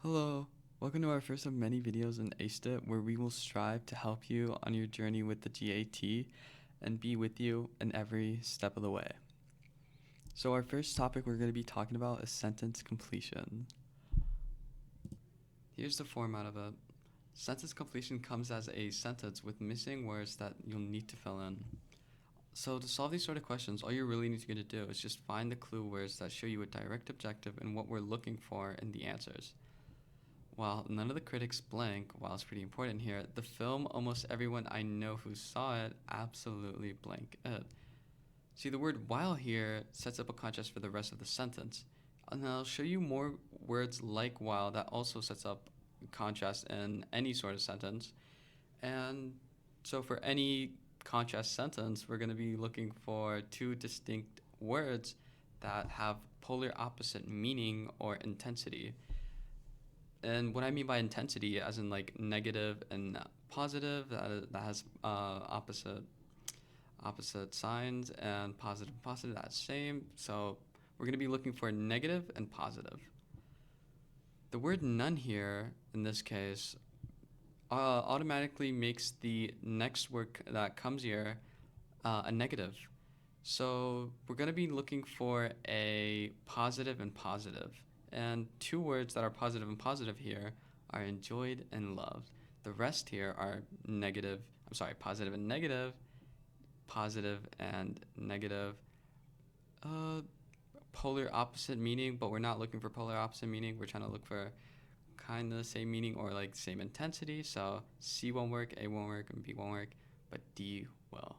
Hello, welcome to our first of many videos in ACEDIT where we will strive to help you on your journey with the GAT and be with you in every step of the way. So our first topic we're going to be talking about is sentence completion. Here's the format of it. Sentence completion comes as a sentence with missing words that you'll need to fill in. So to solve these sort of questions, all you really need to do is just find the clue words that show you a direct objective and what we're looking for in the answers. While none of the critics blank, while it's pretty important here, the film almost everyone I know who saw it absolutely blank it. See, the word while here sets up a contrast for the rest of the sentence. And I'll show you more words like while that also sets up contrast in any sort of sentence. And so for any contrast sentence, we're going to be looking for two distinct words that have polar opposite meaning or intensity. And what I mean by intensity, as in like negative and positive, that has opposite signs, and positive that's same. So we're going to be looking for negative and positive. The word none here, in this case, automatically makes the next word that comes here a negative. So we're going to be looking for a positive and positive. And two words that are positive and positive here are enjoyed and loved. The rest here are positive and negative, positive and negative. Polar opposite meaning, but we're not looking for polar opposite meaning. We're trying to look for kind of the same meaning or like same intensity. So C won't work, A won't work, and B won't work, but D will.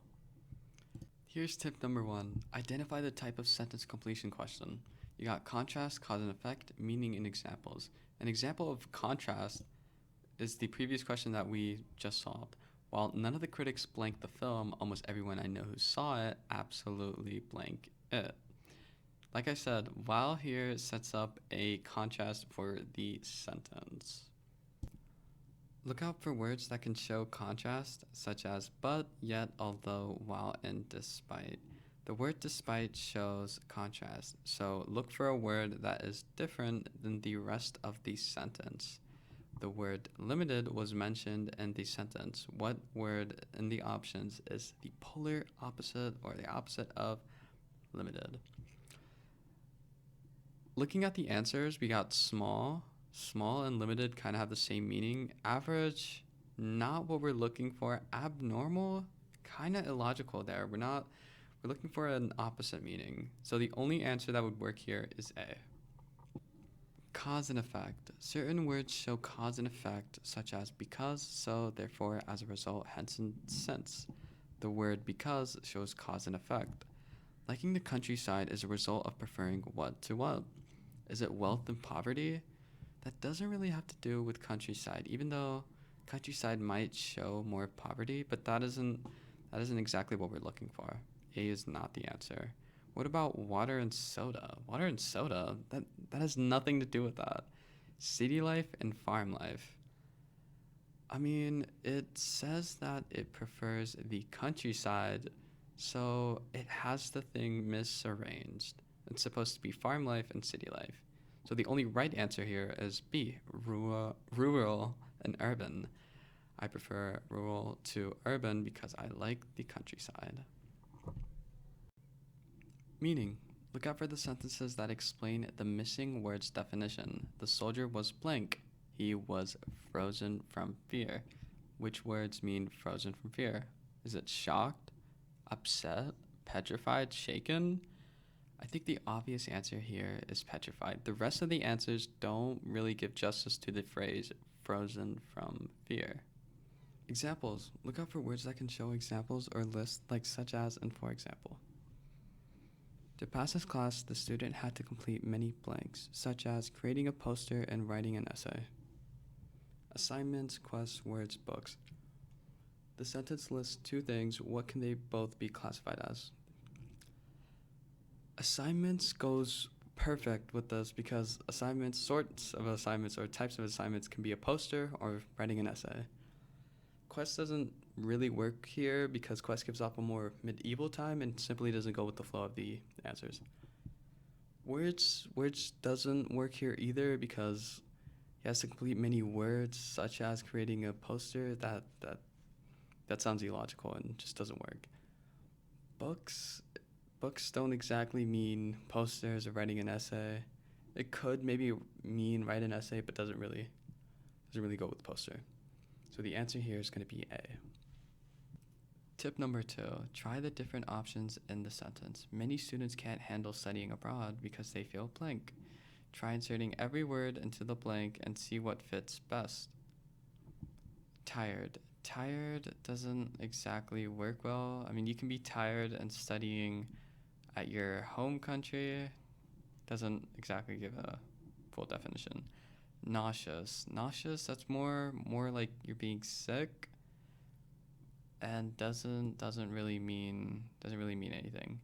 Here's tip number 1. Identify the type of sentence completion question. You got contrast, cause and effect, meaning, and examples. An example of contrast is the previous question that we just solved. While none of the critics blanked the film, almost everyone I know who saw it absolutely blank it. Like I said, while here sets up a contrast for the sentence. Look out for words that can show contrast, such as but, yet, although, while, and despite. The word despite shows contrast, so look for a word that is different than the rest of the sentence. The word limited was mentioned in the sentence. What word in the options is the polar opposite or the opposite of limited? Looking at the answers, we got small. Small and limited kind of have the same meaning. Average, not what we're looking for. Abnormal, kind of illogical there. We're looking for an opposite meaning. So the only answer that would work here is A. Cause and effect. Certain words show cause and effect, such as because, so, therefore, as a result, hence, and since. The word because shows cause and effect. Liking the countryside is a result of preferring what to what? Is it wealth and poverty? That doesn't really have to do with countryside, even though countryside might show more poverty, but that isn't exactly what we're looking for. A is not the answer. What about water and soda? Water and soda? That has nothing to do with that. City life and farm life. I mean, it says that it prefers the countryside, so it has the thing misarranged. It's supposed to be farm life and city life. So the only right answer here is B, rural and urban. I prefer rural to urban because I like the countryside. Meaning. Look out for the sentences that explain the missing word's definition. The soldier was blank. He was frozen from fear. Which words mean frozen from fear? Is it shocked, upset, petrified, shaken? I think the obvious answer here is petrified. The rest of the answers don't really give justice to the phrase frozen from fear. Examples. Look out for words that can show examples or lists like such as and for example. To pass this class, the student had to complete many blanks, such as creating a poster and writing an essay. Assignments, quests, words, books. The sentence lists two things. What can they both be classified as? Assignments goes perfect with this because sorts of assignments or types of assignments can be a poster or writing an essay. Quest doesn't really work here because Quest gives off a more medieval time and simply doesn't go with the flow of the answers. Words doesn't work here either because He has to complete many words, such as creating a poster. That sounds illogical and just doesn't work. Books books don't exactly mean posters or writing an essay. It could maybe mean write an essay, but doesn't really go with poster. So the answer here is going to be A. Tip number 2, try the different options in the sentence. Many students can't handle studying abroad because they feel blank. Try inserting every word into the blank and see what fits best. Tired. Tired doesn't exactly work well. I mean, you can be tired and studying at your home country. Doesn't exactly give a full definition. Nauseous. Nauseous, that's more like you're being sick, and doesn't really mean anything.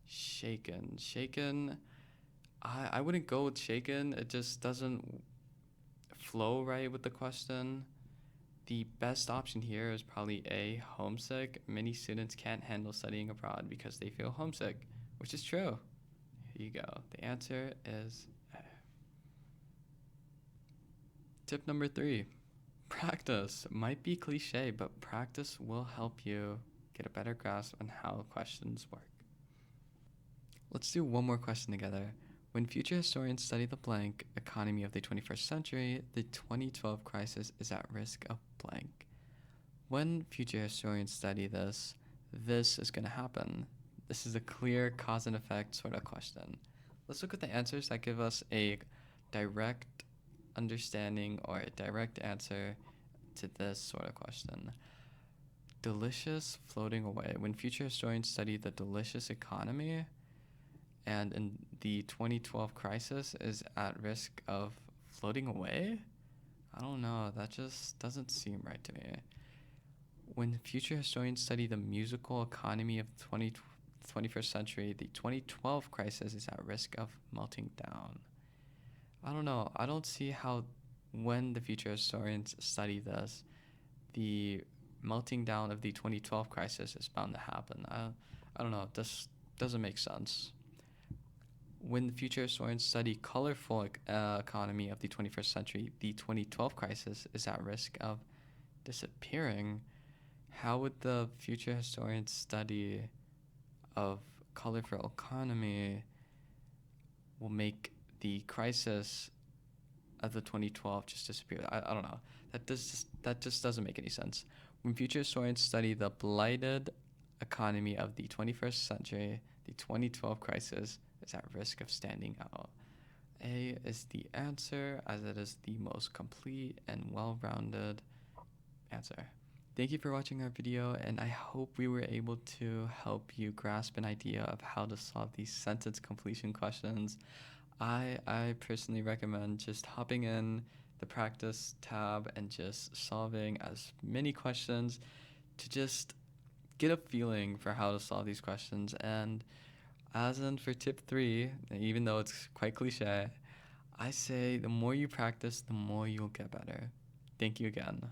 Shaken. I wouldn't go with shaken. It just doesn't flow right with the question. The best option here is probably A, homesick. Many students can't handle studying abroad because they feel homesick, which is true. Here you go. The answer is A. Tip number 3, practice. Might be cliche, but practice will help you get a better grasp on how questions work. Let's do one more question together. When future historians study the blank economy of the 21st century, the 2012 crisis is at risk of blank. When future historians study this is going to happen. This is a clear cause and effect sort of question. Let's look at the answers that give us a direct understanding or a direct answer to this sort of question. Delicious floating away. When future historians study the delicious economy and in the 2012 crisis is at risk of floating away? I don't know. That just doesn't seem right to me. When future historians study the musical economy of the 21st century, the 2012 crisis is at risk of melting down. I don't know. I don't see how, when the future historians study this, the melting down of the 2012 crisis is bound to happen. I don't know. This doesn't make sense. When the future historians study colorful economy of the 21st century, the 2012 crisis is at risk of disappearing. How would the future historians study of colorful economy will make the crisis of the 2012 just disappear? I don't know. That just doesn't make any sense. When future historians study the blighted economy of the 21st century, the 2012 crisis is at risk of standing out. A is the answer, as it is the most complete and well-rounded answer. Thank you for watching our video, and I hope we were able to help you grasp an idea of how to solve these sentence completion questions. I personally recommend just hopping in the practice tab and just solving as many questions to just get a feeling for how to solve these questions. And as in for tip 3, even though it's quite cliche, I say the more you practice, the more you'll get better. Thank you again.